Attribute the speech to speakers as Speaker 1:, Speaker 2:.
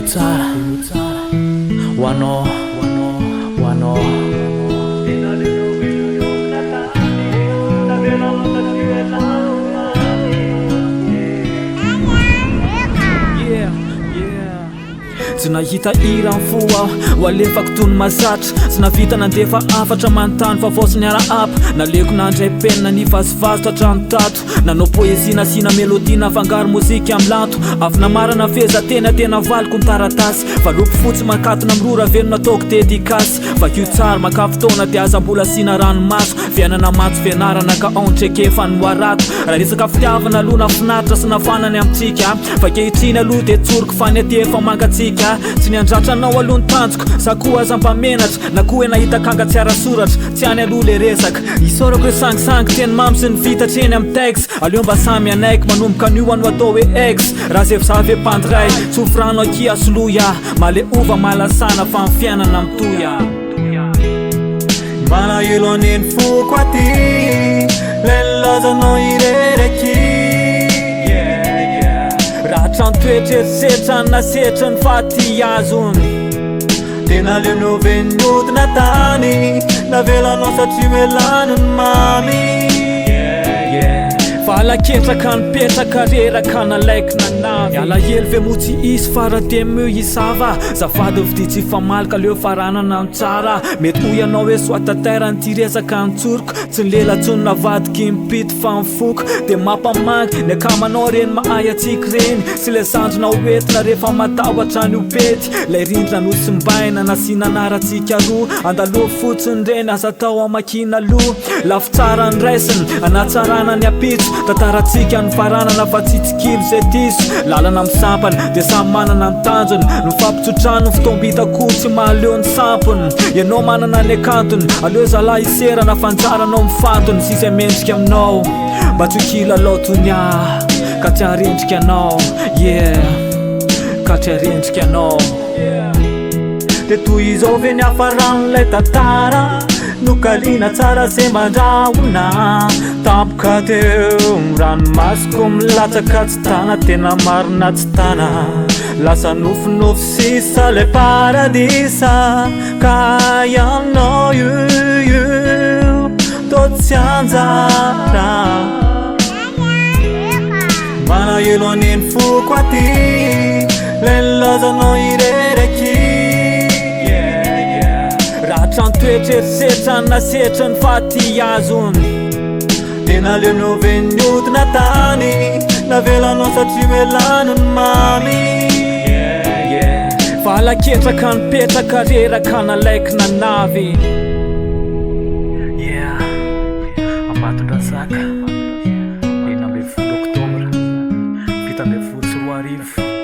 Speaker 1: tsara ho anao tsy nahita iran foa ho alefako tony mazatra tsy navita nandefa afatra manontany fa vaosy niara apa naleko nandray penina ny vazivazo hatrano tato nanao poezia nasina melodie nafangaro mozika amin'ny lanto avy namarana feza tena valiko ny taratasy valopy fotsy makatona mirora veno nataoko dedikasy vakio tsara makafotoana dia aza mbola sina ranomaso fiainana matso fianarana ka ontreke noarato raha resaka fitiavana aloha nafinaritra sy nafanany amintsika vakehitriny aloha dia tsoriko fany aty efa mangatsika tsy niandratra anao aloha ny tanjoko sa koa aza mpamenatra na koa hoe nahita kanga tsy ara-soratra tsy any aloha le resaka isorako hoe sangisangy teny mamy sy ny vitatreny amin'ny tex aleo mba samy anaiky manomboka anio ano atao hoe ex raha zay zavy pandray tsofrano akia soloya male ova malasana fa ny fiainana mitoya mana elo aneny foko aty lelazanao irereky raha trano toetreritseritra ny nasetra ny faty azony tena leonao venodina tany navelanao satria melano ny mamy valaketraka nipetraka reraka nalaiky nanavy alahelo ve motsy isy farate meo isava zafady vidy tsy famalaka leo faranana ny tsara mety ho ianao hoe soatatera ny ty resaka nitsoroko tsy nylelatsony navadiky mipity fa mifoko dia mampamangy ny akamanao reny mahay atsika reny sy le sandrona hoentina rehefa matahotra ny opety lay rindra nosimbaina nasinanaratsika roa andaloha fotsiny reny aza tao amakina aloha lafy tsara ny raisiny anatsarana ny apitso tataratsika ny faranana fa tsitsikilo zay diso lalana misampany dia samy manana ny tanjony nifampitsotrano ny fitombitakoho tsy mahaleo ny sampony ianao manana ny akantony aleo zalahy iserana fanjaranao mifantony sisy mendrika aminao mba tsy hokila laotonya ka tsy harendrika anao ka tsy harendrika anao dia toy izao ve ny hafaran'lay tantara nokaliana tsara zay mandrahona tampoka teo ranomasoko milatsaka tsy tana tena marina tsy tana lasa nofinofy sisa lay paradisa ka ianao io to tsy anjara mana elo aneny foko aty lelazanao irereky trano toetreritseritra ny nasetra ny faty azony tena leonao venodina tany navelanao satria melano ny mamy valaketraka nipetraka reraka nalaiky nanavy Ambatondrazaka 1 ambin'ny 10 oktobra 7 ambin'ny 10 sy 10 arivo